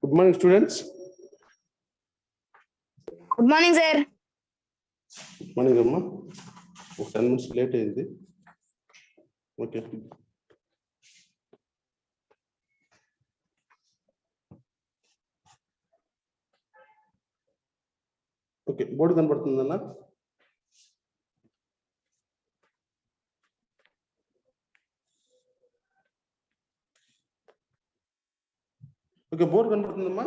Good morning, students. Good morning, sir. Good morning, Amma. 10 minutes late అయింది. Okay. Okay, board కనబడుతుందన్న? Okay, board కనబడుతుందమ్మా?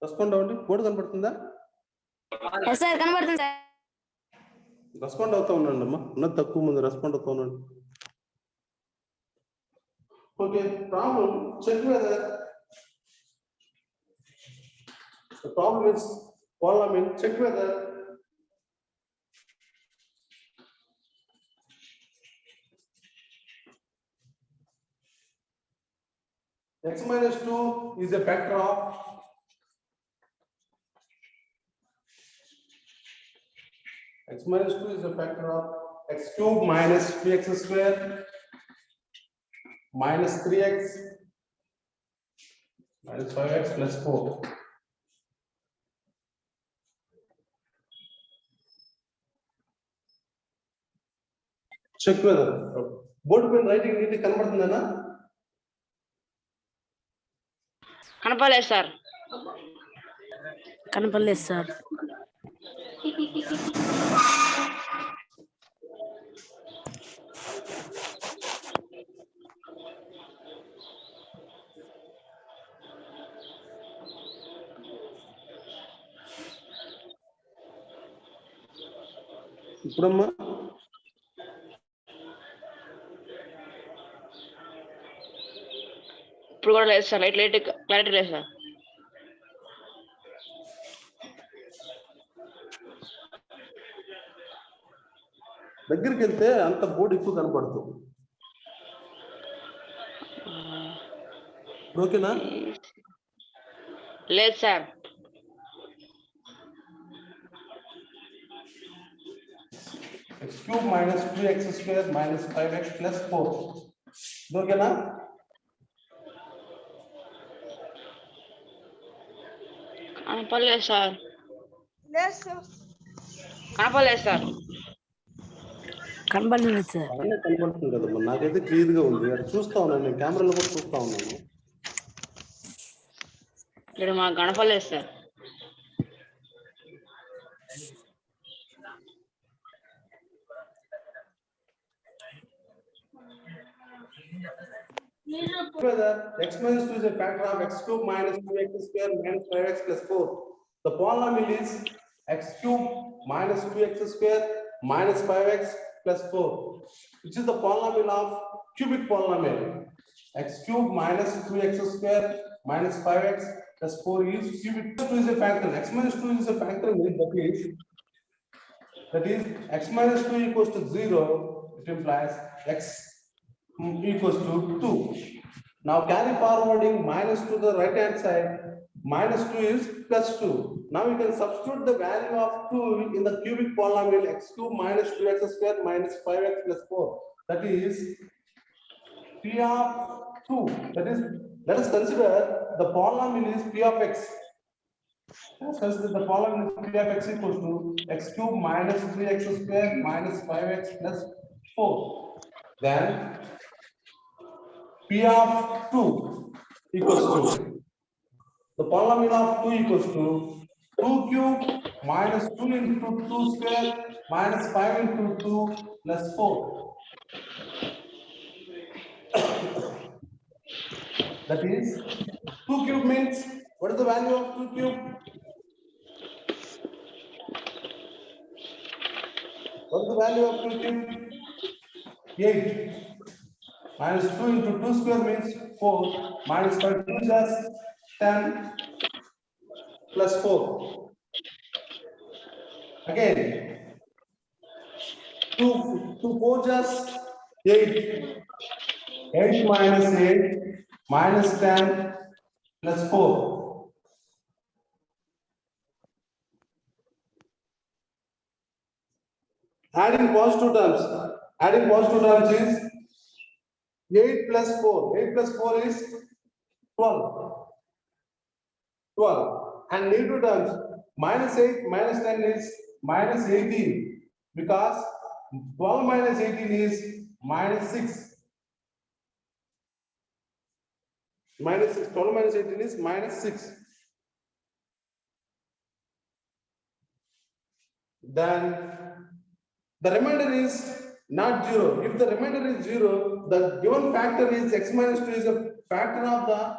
Respond అవ్వండి. Board కనబడుతుందా? Yes, sir. కనబడుతుంది sir. Respond అవుతా ఉండండి అమ్మా. ఉన్నది తక్కువ ముందు రెస్పాండ్ అవుతా ఉండండి. Okay, problem check whether the problem is polynomial check whether x minus 2 is a factor of x minus 2 is a factor of x cube minus 3x square minus 3x minus 5x plus 4. Check whether board pen writing neatly కనబడుతుందనా? కనపడలేదు sir. కనపడలేదు sir. ఇప్పుడమ్మా ఇప్పుడు కూడా లేదు sir. Light clarity లేదు sir. దగ్గరికి వెళ్తే అంత board ఎక్కువ కనపడుతుంది. ఓకేనా? లేదు sir. x cube minus 2x square minus 5x plus 4. ఓకేనా? కనపడలేదు సార్. కనపడలేదు సార్. కనపడలేదు సార్. కనపడుతుంది కదమ్మా, నాకైతే క్లియర్ గా ఉంది. అది చూస్తా ఉన్నాను, నేను కెమెరాలో కూడా చూస్తా ఉన్నాను. ఇక్కడ మాకు కనపడలేదు sir. Whether x minus 2 is a factor of x cube minus 2x square minus 5x plus 4. The polynomial is x cube minus 2x square minus 5x plus 4, which is the polynomial of cubic polynomial. X cube minus 2x square minus 5x plus 4 is cubic. 2 is a factor. X minus 2 is a factor. That is x minus 2 equals to 0. It implies x equals to 2. Now carry forwarding minus to the right hand side. Minus 2 is plus 2. Now we can substitute the value of 2 in the cubic polynomial x cube minus 2x square minus 5x plus 4. That is p of 2. That is, let us consider the polynomial is p of x. Let us consider the polynomial is p of x equals to x cube minus 3x square minus 5x plus 4. Then p of 2 equals to the polynomial of 2 equals to 2 cube minus 2 into 2 square minus 5 into 2 plus 4. That is 2 cube means, what is the value of 2 cube? What is the value of 2 cube? 8. Minus 2 into 2 square means 4. Minus 5 2 is 10 plus 4. Again 2 4 just 8. 8 minus 8 minus 10 plus 4. Adding positive terms is 8 plus 4. 8 plus 4 is 12. 12. And negative terms, minus 8 minus 10 is minus 18. Because 12 minus 18 is minus 6. Minus 6. 12 minus 18 is minus 6. Then the remainder is not 0. If the remainder is 0, the given factor is x minus 2 is a factor of the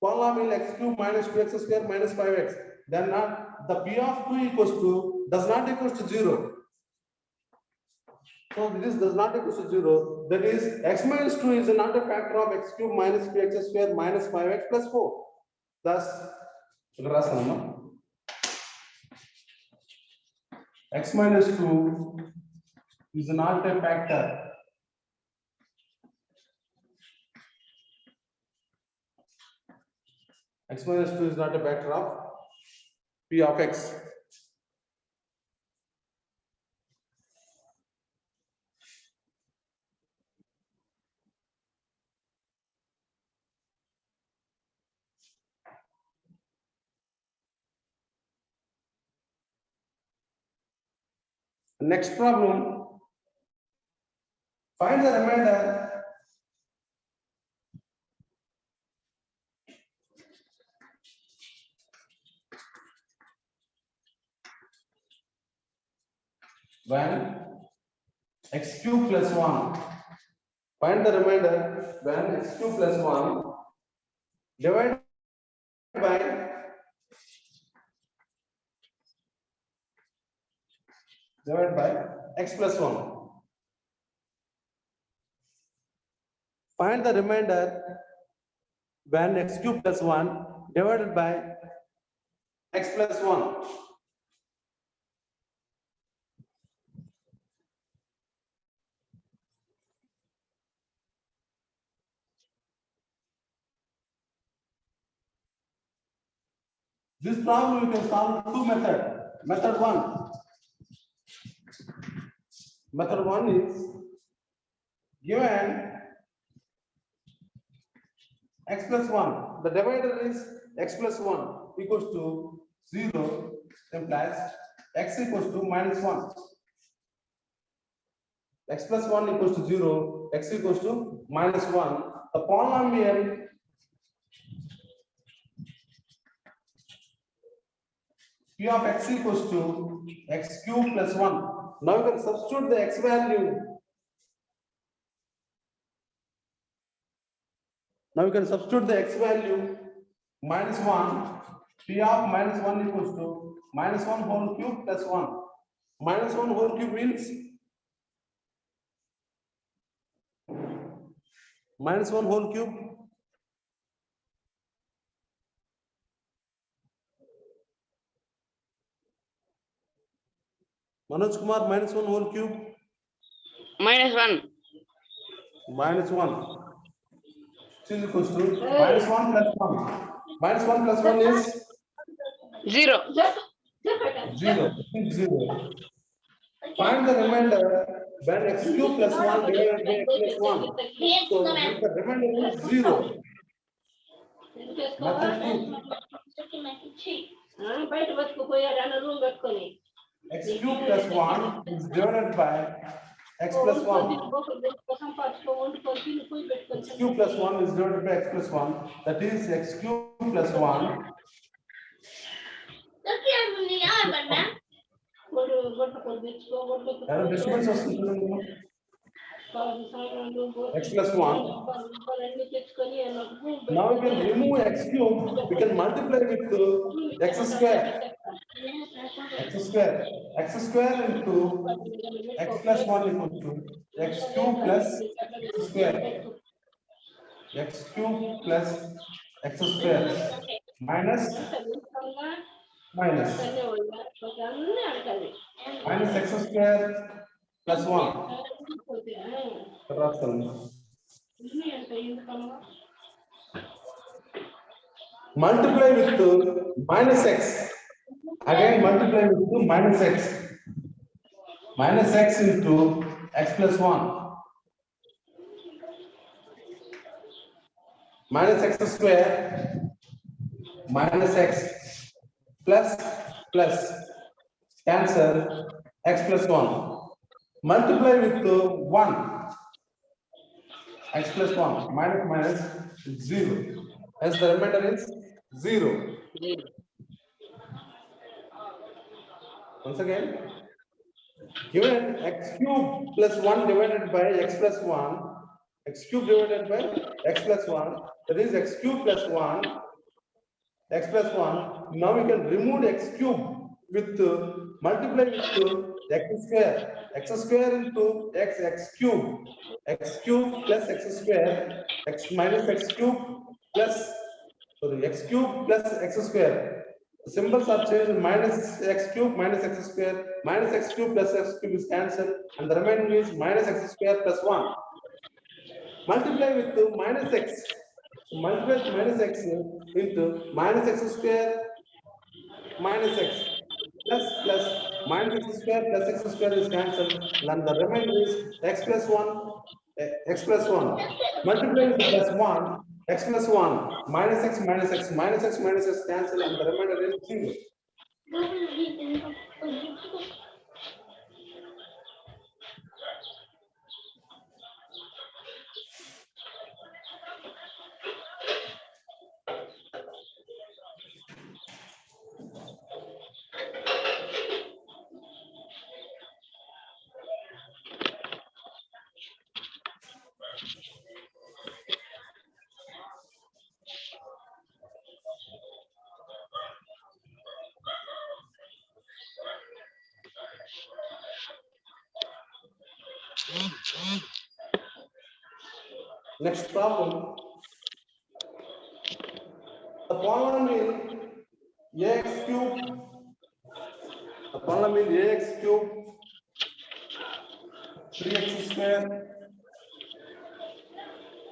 polynomial x cube minus 2x square minus 5x. Then not the p of 2 equals to does not equals to 0. So this does not equals to 0. That is x minus 2 is not a factor of x cube minus 2x square minus 5x plus 4. Thus, x minus 2 is not a factor. X minus 2 is not a factor of p of x. Next problem. Find the remainder when x cube plus 1. Find the remainder when x cube plus 1 divided by x plus 1. Find the remainder when x cube plus 1 divided by x plus 1. This problem you can solve two methods. Method 1. Method 1 is given x plus 1. The divider is x plus 1 equals to 0 implies x equals to minus 1. X plus 1 equals to 0, x equals to minus 1. The polynomial p of x equals to x cube plus 1. Now you can substitute the x value. Now you can substitute the x value minus 1. P of minus 1 equals to minus 1 whole cube plus 1. Minus 1 whole cube means minus 1 whole cube. Manoj Kumar, minus 1 whole cube. Minus 1. Minus 1. Is equals to minus 1 plus 1. Minus 1 plus 1 is 0. 0. 0. Find the remainder when x cube plus 1 divided by x plus 1. So the remainder is 0. Method 2. X cube plus 1 is divided by x plus 1. X cube plus 1 is divided by x plus 1. That is x cube plus 1. X plus 1. Now we can remove x cube. We can multiply with x square. X square. X square into x plus 1 equal to x cube plus x square. X cube plus x square minus minus x square plus 1. Multiply with minus x. Again multiply with minus x. Minus x into x plus 1. minus x square minus x plus cancel x plus 1 multiply with 1 x plus 1 minus 0 as the remainder is 0. Once again, given x cube plus 1 divided by x plus 1, x cube divided by x plus 1, that is x cube plus 1, x plus 1. Now we can remove x cube with multiply with x square into x cube plus x square, x minus x cube plus x cube plus x square. The symbols are changed, minus x cube minus x square, minus x cube plus x cube is cancelled, and the remaining is minus x square plus 1. Multiply with minus x. So multiply with minus x into minus x square minus x plus minus x square plus x square is cancelled, and the remainder is x plus 1 multiply with plus 1 x plus 1 minus x cancel, and the remainder is 0. Next problem. The polynomial ax cube, ax cube 3x square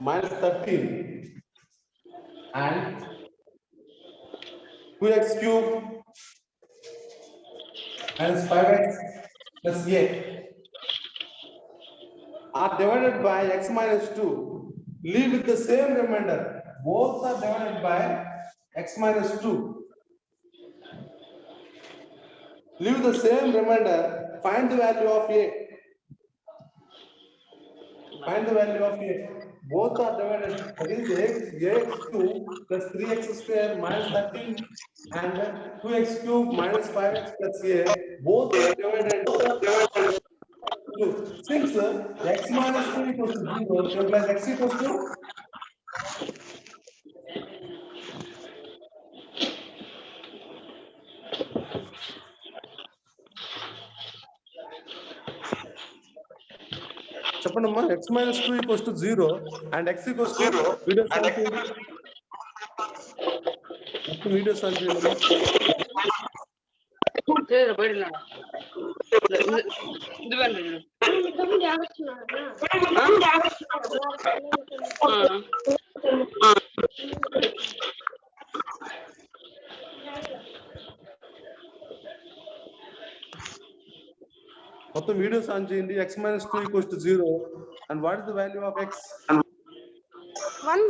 minus 13 and 2x cube minus 5x plus a are divided by x minus 2. Leave with the same remainder. Both are divided by x minus 2. Leave the same remainder. Find the value of a. Find the value of a. Both are divided. That is ax2 plus 3x square minus 13 and 2x cube minus 5x plus a. Both are divided. Since x minus 2 equals to 0, implies x equals to చెప్పండమ్మా x minus 2 equals to 0 and x equals to 0. Video solve చేయండి. మొత్తం videos on చేయండి. x minus 2 equals to 0 and what is the value of x? 1.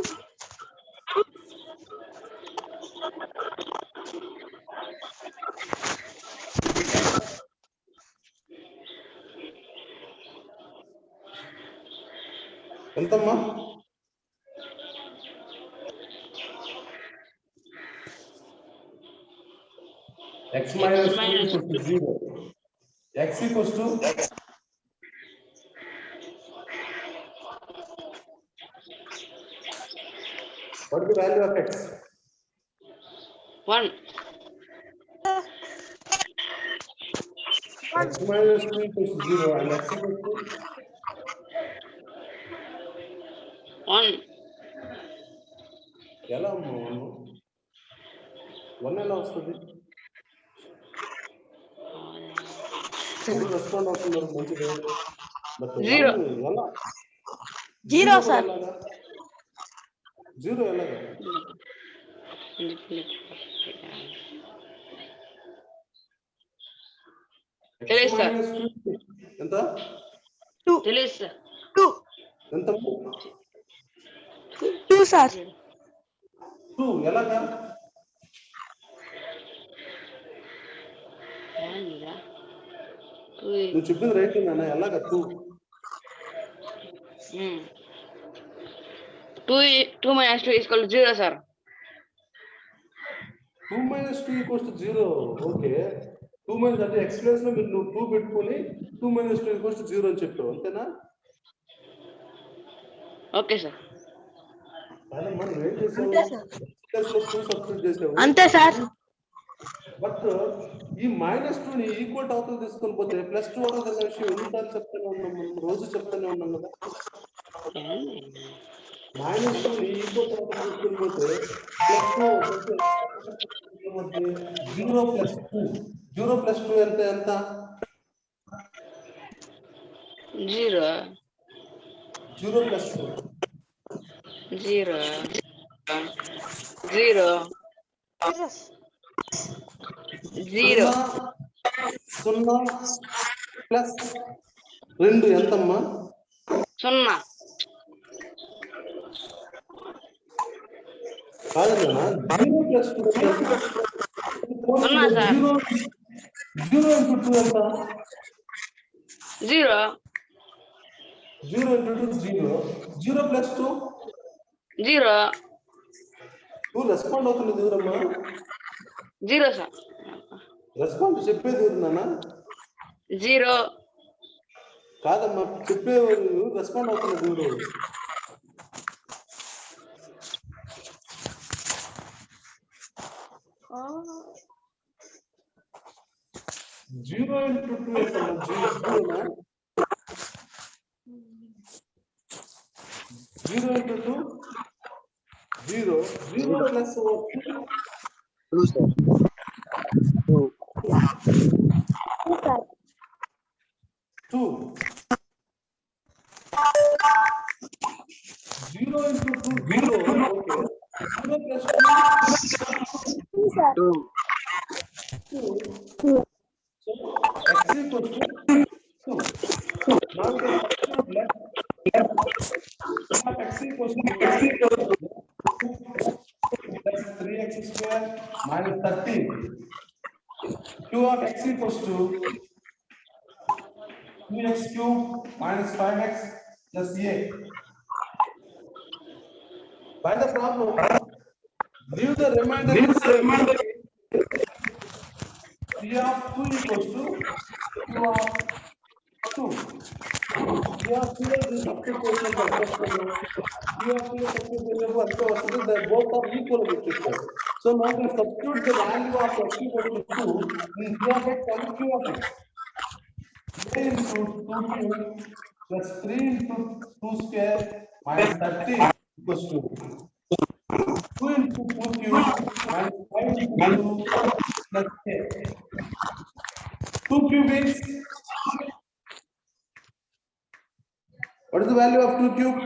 ఎంతమ్మా? x minus 2 equals to 0. X equals to what is the value of x? 1. X minus 2 equals to 0 and x equals to 1. ఎలా అమ్మా 1 ఎలా వస్తుంది? Respond అవుతున్నారు మంచిగా. But 0. ఎలా 0 sir. 0 ఎలాగా? తెలుసు సార్. ఎంత? 2. తెలుసు సార్. 2. ఎంత? 2 సార్. 2 ఎలాగా నువ్వు చెప్పింది రైట్ నాన్న ఎలాగా 2 2 minus 2 is equal to 0, sir. 2 minus 2 equals to 0. Okay 2 minus అంటే x ప్లేస్ లో మీరు 2 పెట్టుకొని 2 minus 2 equals to 0 అని చెప్పావు అంతేనా ఓకే సార్ అలా మనం ఏం చేసావు అంతే సార్. ప్లస్ లో 2 సబ్స్టిట్యూట్ చేసావు అంతే సార్. బట్ ఈ -2 ని ఈక్వల్ అవుతుంది తీసుకొని పోతే +2 అవుతుంది అనే విషయం ఎన్నిసార్లు చెప్తానే ఉన్నాం మనం రోజు చెప్తానే ఉన్నాం కదా -2 ని ఈక్వల్ అవుతుంది తీసుకొని పోతే +2 0 + 2 0 + 2 ఎంత 0 0 + 2 0 0 0 0 ప్లస్ 2 ఎంతమ్మా 0 కాదన్నా 0 ప్లస్ 2 సున్నా సార్. 0 ఇంటూ 2 ఎంత 0 0 ఇంటూ 2 0 ప్లస్ 2 0 నువ్వు రెస్పాండ్ అవుతుంది దూరమ్మా 0 సార్ రెస్పాండ్ చెప్పేది నాన్న 0 కాదమ్మా చెప్పేవారు రెస్పాండ్ అవుతుంది దూరం 0 into 2 is 0 into 2 0 0 plus 2 sir 2 2 0 into 2 0 okay 0 plus 2 2 so x equals to 2 now the x equals to plus 3x square minus 13 q of x equals to 2x cube minus 5x plus a. Find the problem. Leave the remainder. P of 2 equals to Q of 2. P of 2 is the substitution by substitution. Q of 2 is substitution by substitution. They both are equal with each other. So now we substitute the value of x equal to 2 in P of x and Q of x. 3 into 2q plus 3 into 2 square minus 13 equals to 2 into 2q minus 5 into 2 plus k. 2 cubics. What is the value of 2 cube?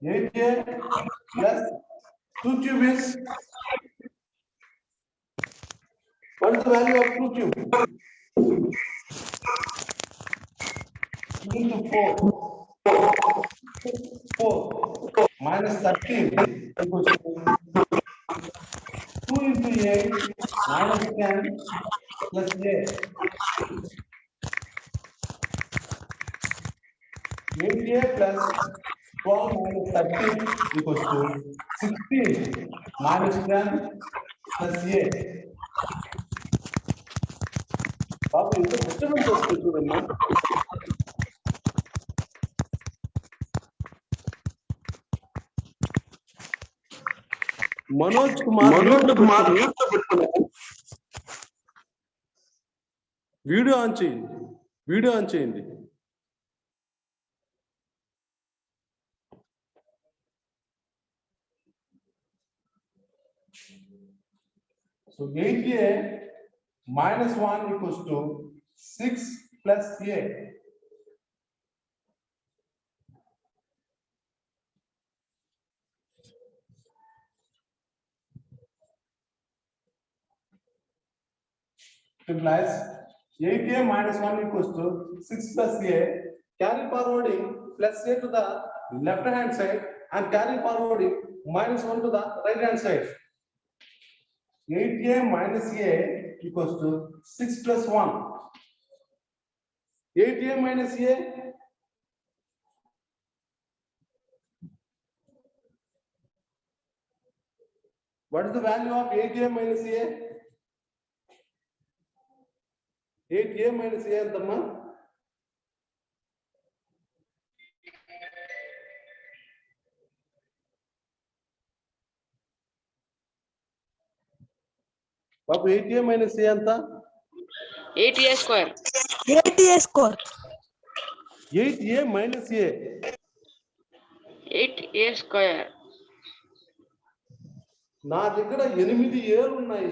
8a plus 2 cubics. What is the value of 2 cube? Into 4 minus 13 equals to 2 into 8 minus 10 plus 8. 8a plus 12 minus 13 equals to 16 minus 10 plus 8. Babu, is the disturbance of student? Manoj Kumar video on చేయండి so 8a minus 1 equals to 6 plus a. Implies 8a minus 1 equals to 6 plus a. Carry forwarding plus a to the left hand side and carry forwarding -1 to the right hand side. 8a minus a equals to 6 plus 1. 8a minus a. What is the value of 8a minus a? 8a minus a antama? Babu, 8a minus a anta? 8a square. 8a square. 8a minus a. 8a square. నా దగ్గర 8 ఏలు ఉన్నాయి.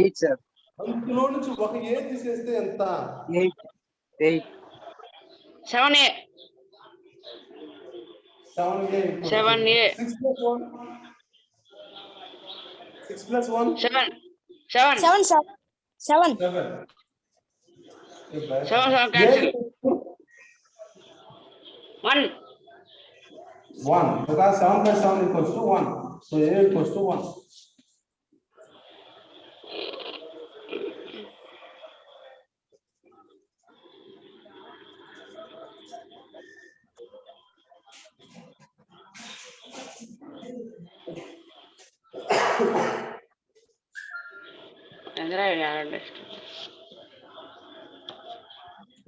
8 sir. అందులో నుంచి ఒక ఏ తీసేస్తే ఎంత? 8. 7a. 7a. 7a. 6 plus 1. 6 plus 1. 7. 7, 7. 7. 7. 7 cancel. 1. 1. Because 7 plus 7 equals to 1. So a equals to 1.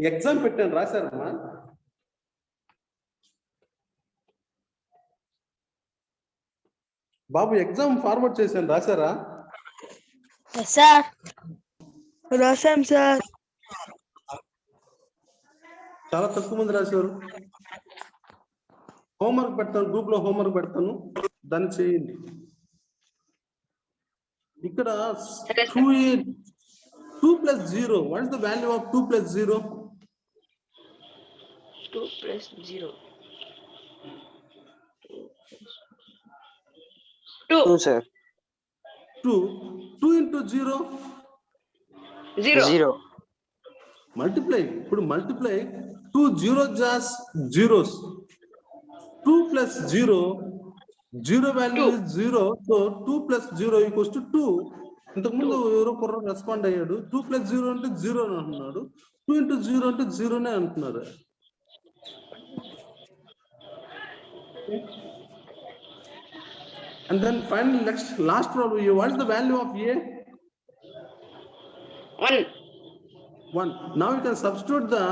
Exam పెట్టాను రాశారమ్మా? బాబు ఎగ్జామ్ ఫార్వర్డ్ చేశాను రాశారా? Yes, sir. రాసాం సార్. చాలా తక్కువ మంది రాశారు. హోంవర్క్ పెడతాను, గ్రూప్ లో హోంవర్క్ పెడతాను, దాన్ని చేయండి. ఇక్కడ 2 plus 0. What is the value of 2 plus 0? 2 plus 0. 2 sir. 2 into 0. 0. Multiply. Put multiply. 2 0 just zeros. 2 plus 0. 0 value is 0. So 2 plus 0 equals to 2. ఇంతకు ముందు ఎవరో కుర్ర రెస్పాండ్ అయ్యాడు. 2 plus 0 అంటే 0 అని అంటున్నాడు. 2 into 0 అంటే 0 నే అంటున్నారు. And then finally last problem. What is the value of a? 1. 1. Now you can substitute the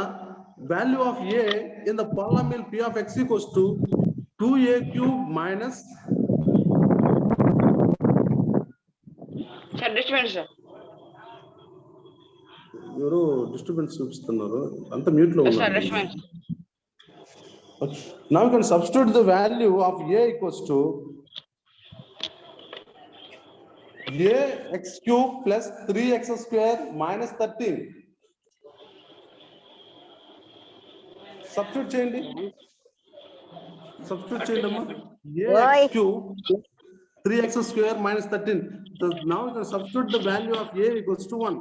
value of a in the polynomial p of x equals to 2a cube minus. Sir, disturbance, sir. ఎవరో disturbance చూపిస్తున్నారు, అంత mute లో Sir, ఉన్నారు. disturbance. Now you can substitute the value of a equals to a x cube plus 3x square minus 13. Substitute చేయండి. Substitute చేయండి అమ్మా. a x cube 3x square minus 13. So now you can substitute the value of a equals to 1.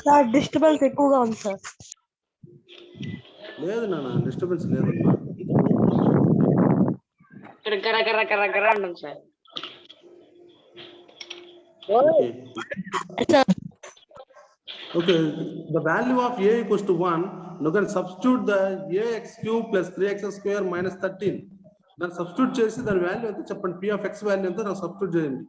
Sir disturbance ఎక్కువగా ఉంది sir. లేదు నాన్న, disturbance లేదమ్మా. ఇక్కడ గర అంటుంది sir. Okay, the value of a equals to 1. You can substitute the ax cube plus 3x square minus 13. Then substitute చేసి దాని వాల్యూ ఎంత చెప్పండి. p of x వాల్యూ ఎంత నాకు సబ్స్టిట్యూట్ చేయండి.